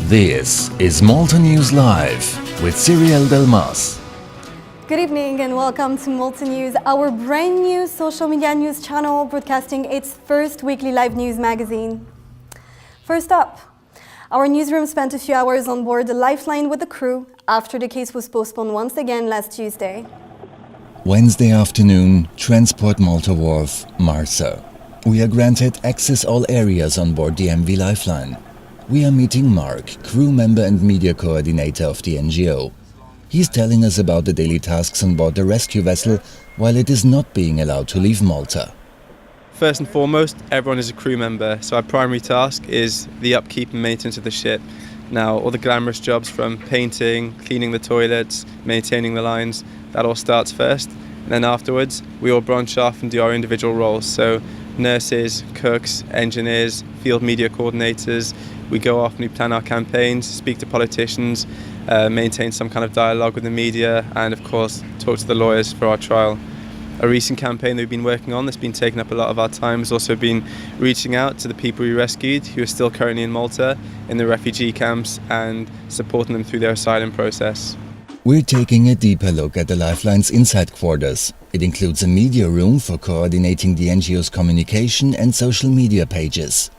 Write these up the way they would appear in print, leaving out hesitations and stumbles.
This is Malta News Live with Cyrielle Delmas. Good evening and welcome to Malta News, our brand new social media news channel broadcasting its first weekly live news magazine. First up, our newsroom spent a few hours on board the Lifeline with the crew after the case was postponed once again last Tuesday. Wednesday afternoon, Transport Malta Wharf, Marsa. We are granted access all areas on board the MV Lifeline. We are meeting Mark, crew member and media coordinator of the NGO. He's telling us about the daily tasks on board the rescue vessel while it is not being allowed to leave Malta. First and foremost, everyone is a crew member, so our primary task is the upkeep and maintenance of the ship. Now, all the glamorous jobs from painting, cleaning the toilets, maintaining the lines, that all starts first. And then afterwards, we all branch off and do our individual roles. So nurses, cooks, engineers, field media coordinators. We go off and we plan our campaigns, speak to politicians, maintain some kind of dialogue with the media, and of course talk to the lawyers for our trial. A recent campaign that we've been working on that's been taking up a lot of our time has also been reaching out to the people we rescued who are still currently in Malta in the refugee camps and supporting them through their asylum process. We're taking a deeper look at the Lifeline's inside quarters. It includes a media room for coordinating the NGO's communication and social media pages.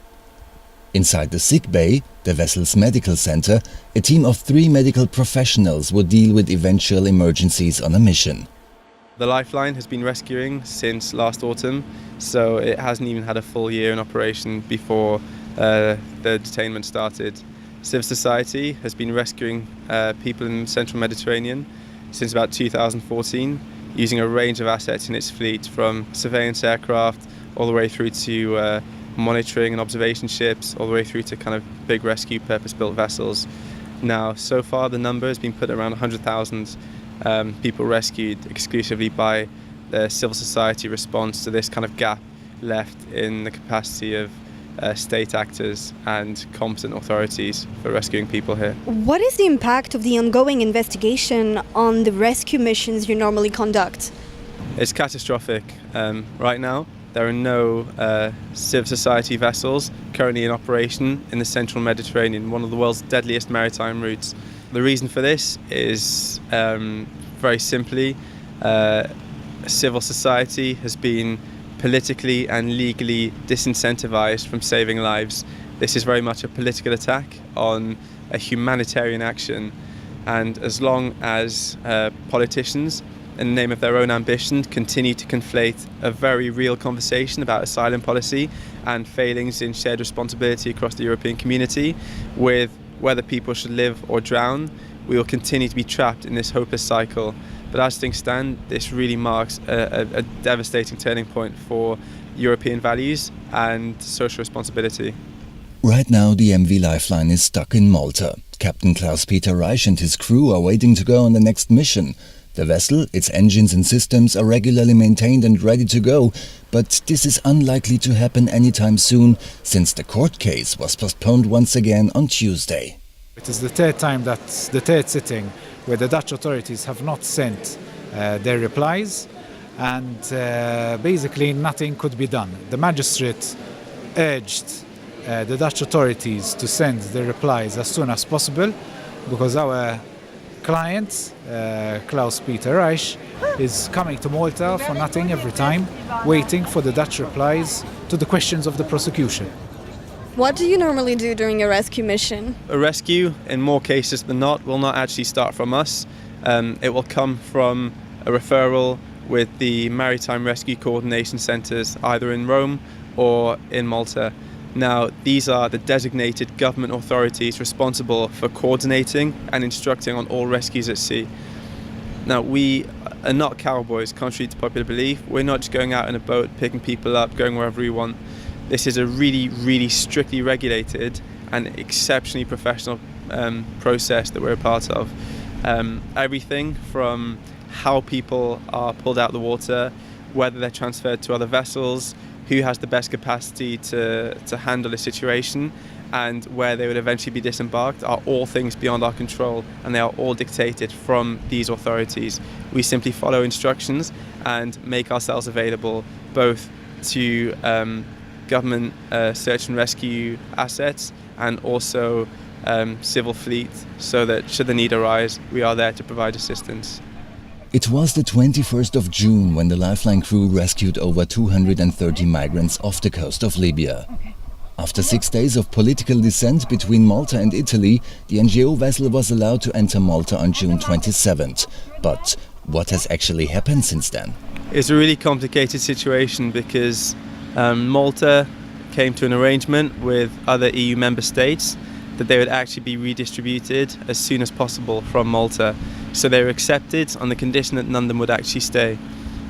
Inside the sick bay, the vessel's medical center, a team of 3 medical professionals will deal with eventual emergencies on a mission. The Lifeline has been rescuing since last autumn, so it hasn't even had a full year in operation before the detainment started. Civil society has been rescuing people in the central Mediterranean since about 2014, using a range of assets in its fleet, from surveillance aircraft all the way through to monitoring and observation ships, all the way through to kind of big rescue purpose-built vessels. Now, so far the number has been put around 100,000 people rescued exclusively by the civil society response to this kind of gap left in the capacity of state actors and competent authorities for rescuing people here. What is the impact of the ongoing investigation on the rescue missions you normally conduct? It's catastrophic. Right now, there are no civil society vessels currently in operation in the central Mediterranean, one of the world's deadliest maritime routes. The reason for this is very simply, civil society has been politically and legally disincentivized from saving lives. This is very much a political attack on a humanitarian action, and as long as politicians, in the name of their own ambition, continue to conflate a very real conversation about asylum policy and failings in shared responsibility across the European community with whether people should live or drown, we will continue to be trapped in this hopeless cycle. But as things stand, this really marks a devastating turning point for European values and social responsibility. Right now, the MV Lifeline is stuck in Malta. Captain Claus-Peter and his crew are waiting to go on the next mission. The vessel, its engines and systems are regularly maintained and ready to go, but this is unlikely to happen anytime soon, since the court case was postponed once again on Tuesday. It is the third sitting where the Dutch authorities have not sent their replies, and basically nothing could be done. The magistrate urged the Dutch authorities to send their replies as soon as possible, because our client, Klaus-Peter is coming to Malta for nothing every time, waiting for the Dutch replies to the questions of the prosecution. What do you normally do during a rescue mission? A rescue, in more cases than not, will not actually start from us. It will come from a referral with the Maritime Rescue Coordination Centres, either in Rome or in Malta. Now, these are the designated government authorities responsible for coordinating and instructing on all rescues at sea. Now, we are not cowboys, contrary to popular belief. We're not just going out in a boat, picking people up, going wherever we want. This is a really, really strictly regulated and exceptionally professional process that we're a part of. Everything from how people are pulled out of the water, whether they're transferred to other vessels, who has the best capacity to handle a situation, and where they would eventually be disembarked, are all things beyond our control, and they are all dictated from these authorities. We simply follow instructions and make ourselves available both to government search and rescue assets and also civil fleet, so that should the need arise, we are there to provide assistance. It was the 21st of June when the Lifeline crew rescued over 230 migrants off the coast of Libya. After 6 days of political dissent between Malta and Italy, the NGO vessel was allowed to enter Malta on June 27th. But what has actually happened since then? It's a really complicated situation because Malta came to an arrangement with other EU member states that they would actually be redistributed as soon as possible from Malta. So they were accepted on the condition that none of them would actually stay.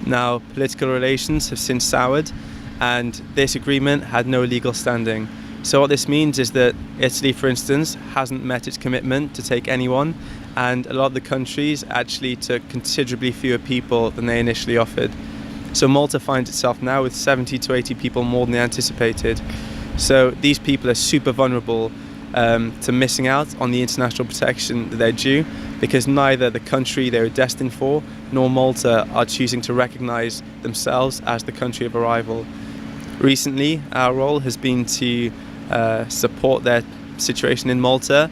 Now, political relations have since soured, and this agreement had no legal standing. So what this means is that Italy, for instance, hasn't met its commitment to take anyone, and a lot of the countries actually took considerably fewer people than they initially offered. So Malta finds itself now with 70 to 80 people more than they anticipated. So these people are super vulnerable to missing out on the international protection that they're due, because neither the country they were destined for nor Malta are choosing to recognise themselves as the country of arrival. Recently, our role has been to support their situation in Malta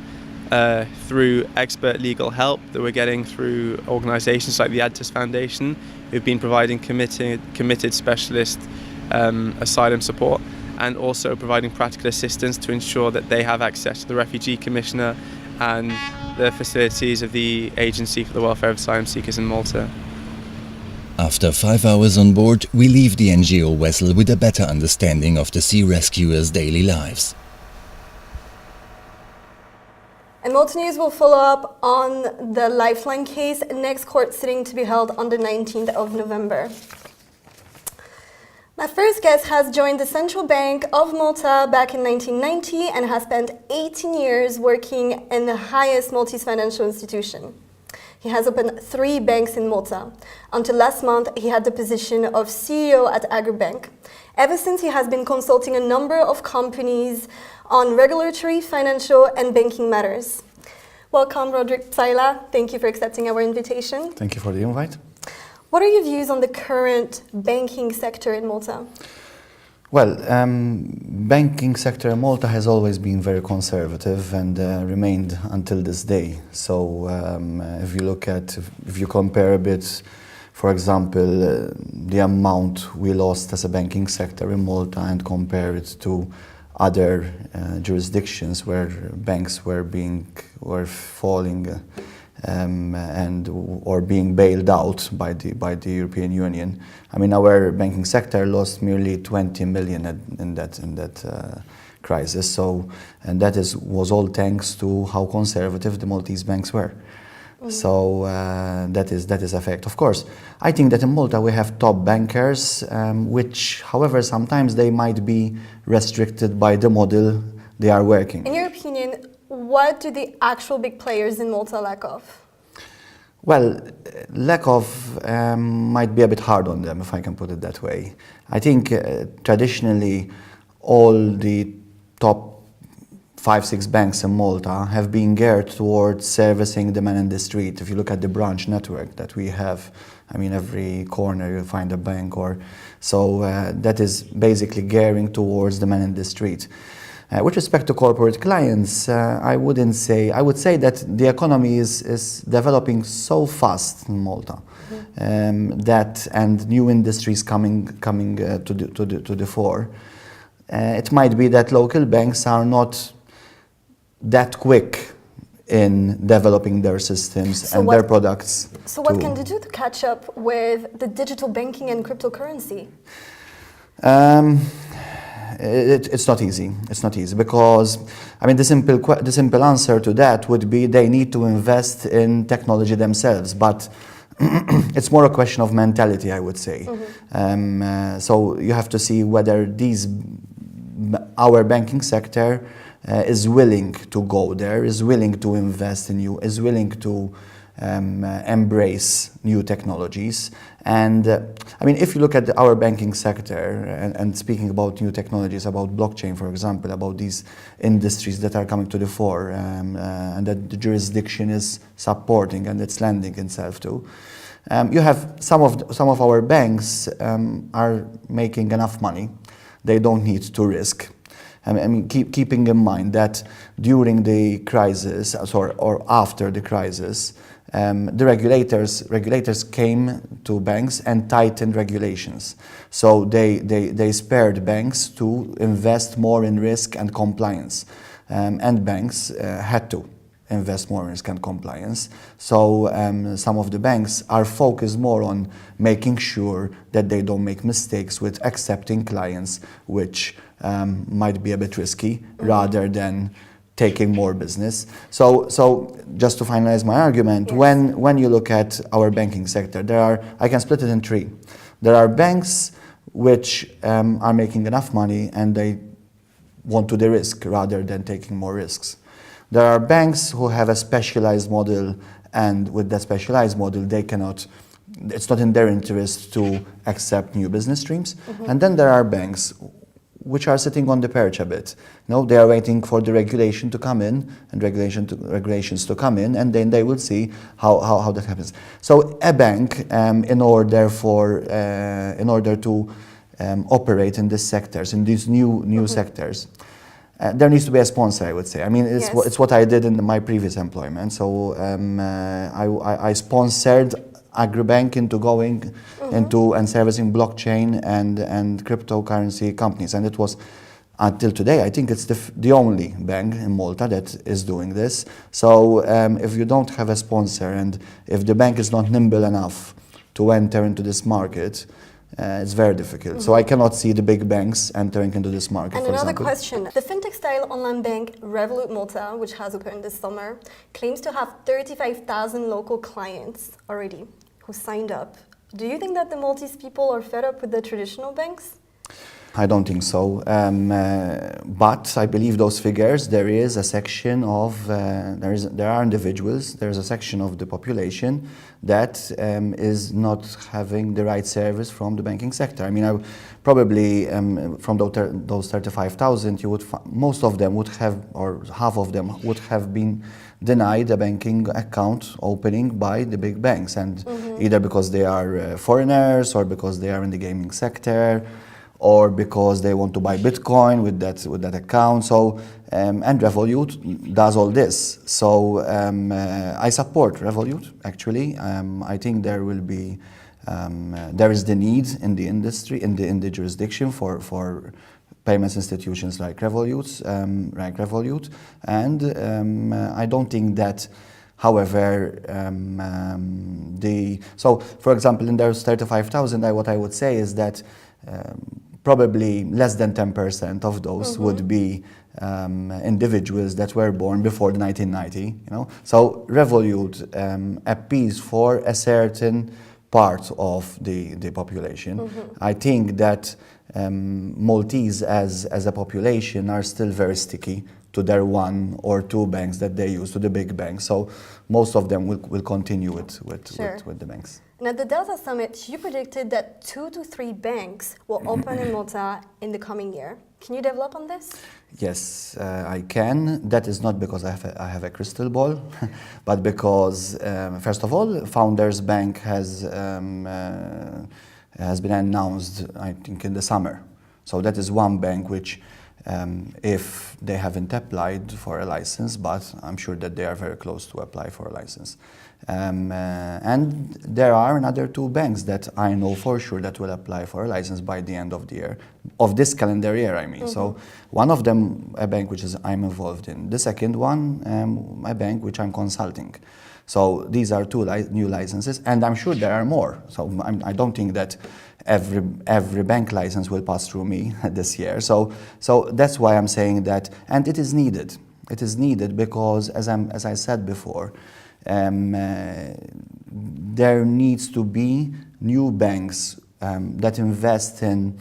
through expert legal help that we're getting through organisations like the Adtis Foundation, who've been providing committed specialist asylum support, and also providing practical assistance to ensure that they have access to the Refugee Commissioner and the facilities of the Agency for the Welfare of Asylum Seekers in Malta. After 5 hours on board, we leave the NGO vessel with a better understanding of the sea rescuers' daily lives. And Malta News will follow up on the Lifeline case, next court sitting to be held on the 19th of November. My first guest has joined the Central Bank of Malta back in 1990 and has spent 18 years working in the highest Maltese financial institution. He has opened 3 banks in Malta. Until last month, he had the position of CEO at Agribank. Ever since, he has been consulting a number of companies on regulatory, financial, and banking matters. Welcome, Roderick Psaila. Thank you for accepting our invitation. Thank you for the invite. What are your views on the current banking sector in Malta? Well, banking sector in Malta has always been very conservative and remained until this day. So if you compare a bit, for example, the amount we lost as a banking sector in Malta and compare it to other jurisdictions where banks were falling or being bailed out by the European Union. I mean, our banking sector lost nearly 20 million in that crisis. So, and that was all thanks to how conservative the Maltese banks were. Mm-hmm. So that is a fact. Of course, I think that in Malta we have top bankers, which, however, sometimes they might be restricted by the model they are working. In your opinion, what do the actual big players in Malta lack of? Well, lack of might be a bit hard on them, if I can put it that way. I think traditionally all the top 5-6 banks in Malta have been geared towards servicing the man in the street. If you look at the branch network that we have, I mean, every corner you'll find a bank, that is basically gearing towards the man in the street. With respect to corporate clients, I would say that the economy is developing so fast in Malta, and new industries coming to the fore. It might be that local banks are not that quick in developing their systems and their products. So what can they do to catch up with the digital banking and cryptocurrency? It's not easy. It's not easy because, I mean, the simple answer to that would be they need to invest in technology themselves. But it's more a question of mentality, I would say. Mm-hmm. So you have to see whether our banking sector is willing to go there, is willing to invest in you, is willing to embrace new technologies. And I mean, if you look at our banking sector and speaking about new technologies, about blockchain, for example, about these industries that are coming to the fore and that the jurisdiction is supporting and it's lending itself to, you have some of our banks are making enough money. They don't need to risk. keeping in mind that during the crisis, or after the crisis, the regulators came to banks and tightened regulations. So they spared banks to invest more in risk and compliance, and banks had to invest more in risk and compliance. So some of the banks are focused more on making sure that they don't make mistakes with accepting clients which might be a bit risky, rather than taking more business. So just to finalize my argument, Yes. when you look at our banking sector, I can split it in three. There are banks which are making enough money and they want to de-risk rather than taking more risks. There are banks who have a specialized model, and with that specialized model it's not in their interest to accept new business streams. And then there are banks which are sitting on the perch a bit. They are waiting for the regulation to come in and regulations to come in, and then they will see how that happens. So a bank, in order to operate in these sectors, in these new sectors, there needs to be a sponsor, I would say. I mean, it's what I did in my previous employment. So I sponsored Agribank into going into and servicing blockchain and cryptocurrency companies, and it was until today, I think it's the only bank in Malta that is doing this. So if you don't have a sponsor, and if the bank is not nimble enough to enter into this market, it's very difficult. So I cannot see the big banks entering into this market. And for another example. question. The fintech-style online bank Revolut Malta, which has opened this summer, claims to have 35,000 local clients already who signed up. Do you think that the Maltese people are fed up with the traditional banks? I don't think so, but I believe those figures. There is a section of there are individuals. There is a section of the population that is not having the right service from the banking sector. I mean, probably from those 35,000, most of them would have, or half of them would have been denied a banking account opening by the big banks, and either because they are foreigners, or because they are in the gaming sector, or because they want to buy Bitcoin with that account. So and Revolut does all this. So I support Revolut. Actually, I think there will be there is the need in the industry, in the jurisdiction for payments institutions like Revolut, and I don't think that. However, so for example, in those 35,000, what I would say is that probably less than 10% of those would be individuals that were born before the 1990. So Revolut appeals for a certain part of the population. I think that Maltese as a population are still very sticky to their one or two banks that they use, to the big banks. So most of them will continue with the banks. And at the Delta Summit, you predicted that 2 to 3 banks will open in Malta in the coming year. Can you develop on this? Yes, I can. That is not because I have a crystal ball, but because, first of all, Founders Bank has been announced, I think, in the summer. So that is one bank which, if they haven't applied for a license, but I'm sure that they are very close to apply for a license. And there are another 2 banks that I know for sure that will apply for a license by the end of the year, of this calendar year, I mean. So one of them, a bank which I'm involved in. The second one, a bank which I'm consulting. So these are 2 new licenses, and I'm sure there are more. So I don't think that every bank license will pass through me this year. So that's why I'm saying that, and it is needed. It is needed because, as I said before, there needs to be new banks that invest in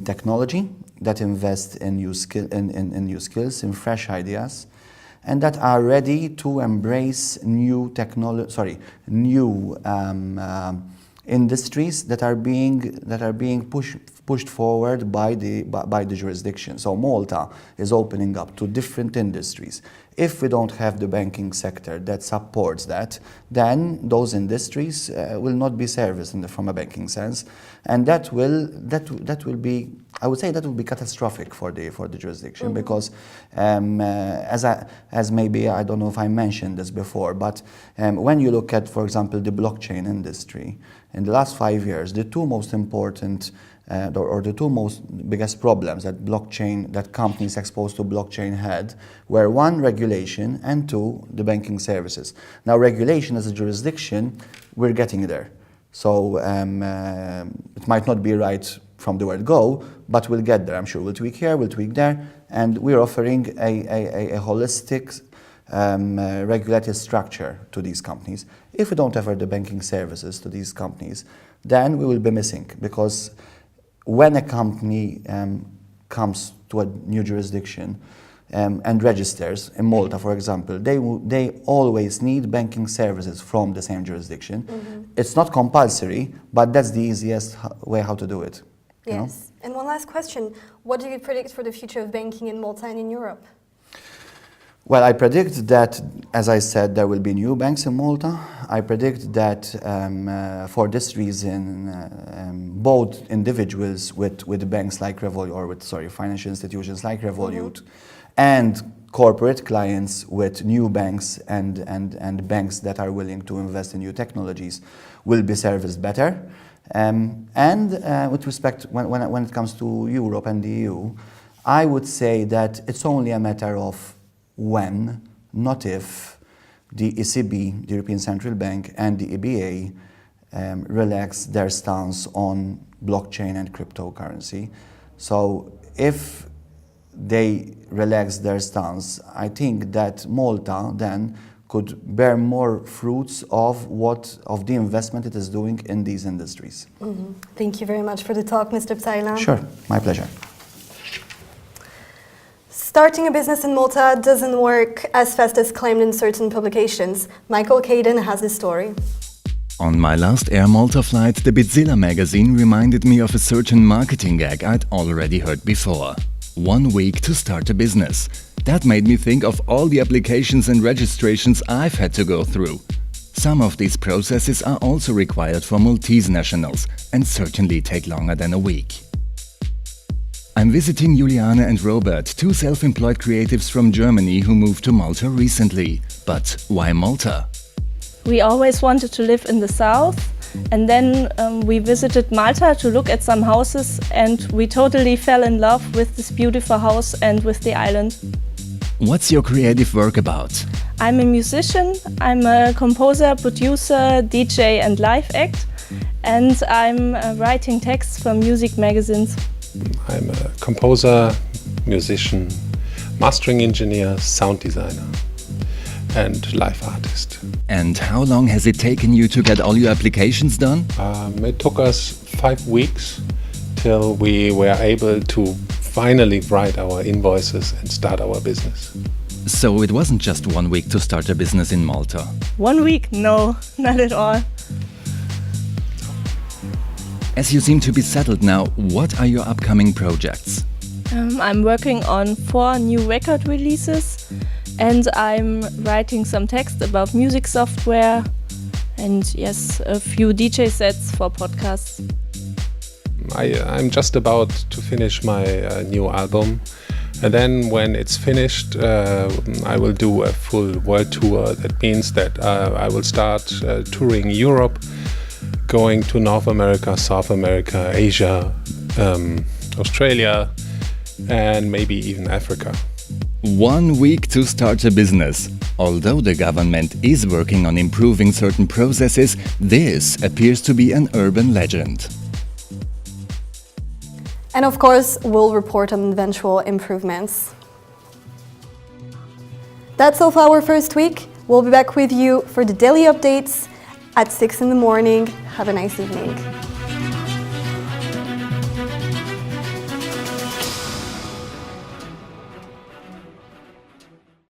technology, that invest in new skills, in fresh ideas, and that are ready to embrace new industries that are being pushed forward by the jurisdiction. So Malta is opening up to different industries. If we don't have the banking sector that supports that, then those industries will not be serviced from a banking sense, and that will be, I would say, that will be catastrophic for the jurisdiction, because as maybe, I don't know if I mentioned this before, but when you look at, for example, the blockchain industry, in the last 5 years, the two most important or the two most biggest problems that companies exposed to blockchain had were, one, regulation, and two, the banking services. Now, regulation as a jurisdiction, we're getting there. So it might not be right from the word go, but we'll get there. I'm sure we'll tweak here, we'll tweak there, and we're offering a holistic regulated structure to these companies. If we don't offer the banking services to these companies, then we will be missing, because when a company comes to a new jurisdiction and registers in Malta, for example, they always need banking services from the same jurisdiction. It's not compulsory, but that's the easiest way how to do it. Yes. You know? And one last question. What do you predict for the future of banking in Malta and in Europe? Well, I predict that, as I said, there will be new banks in Malta. I predict that for this reason, both individuals with banks like Revolut, or financial institutions like Revolut, and corporate clients with new banks and banks that are willing to invest in new technologies will be serviced better. With respect, when it comes to Europe and the EU, I would say that it's only a matter of when, not if, the ECB, the European Central Bank, and the EBA relax their stance on blockchain and cryptocurrency. So if they relax their stance, I think that Malta then could bear more fruits of the investment it is doing in these industries. Thank you very much for the talk, Mr. Psailan. Sure, my pleasure. Starting a business in Malta doesn't work as fast as claimed in certain publications. Michael Kaden has the story. On my last Air Malta flight, the Bitzilla magazine reminded me of a certain marketing gag I'd already heard before. 1 week to start a business. That made me think of all the applications and registrations I've had to go through. Some of these processes are also required for Maltese nationals and certainly take longer than a week. I'm visiting Juliane and Robert, two self-employed creatives from Germany who moved to Malta recently. But why Malta? We always wanted to live in the south, and then we visited Malta to look at some houses, and we totally fell in love with this beautiful house and with the island. What's your creative work about? I'm a musician, I'm a composer, producer, DJ and live act, and I'm writing texts for music magazines. I'm a composer, musician, mastering engineer, sound designer and live artist. And how long has it taken you to get all your applications done? It took us 5 weeks till we were able to finally write our invoices and start our business. So it wasn't just 1 week to start a business in Malta. 1 week? No, not at all. As you seem to be settled now, what are your upcoming projects? I'm working on 4 new record releases, and I'm writing some text about music software, and yes, a few DJ sets for podcasts. I'm just about to finish my new album, and then when it's finished, I will do a full world tour. That means that I will start touring Europe, going to North America, South America, Asia, Australia, and maybe even Africa. 1 week to start a business. Although the government is working on improving certain processes, this appears to be an urban legend. And of course, we'll report on eventual improvements. That's all for our first week. We'll be back with you for the daily updates at 6 in the morning. Have a nice evening.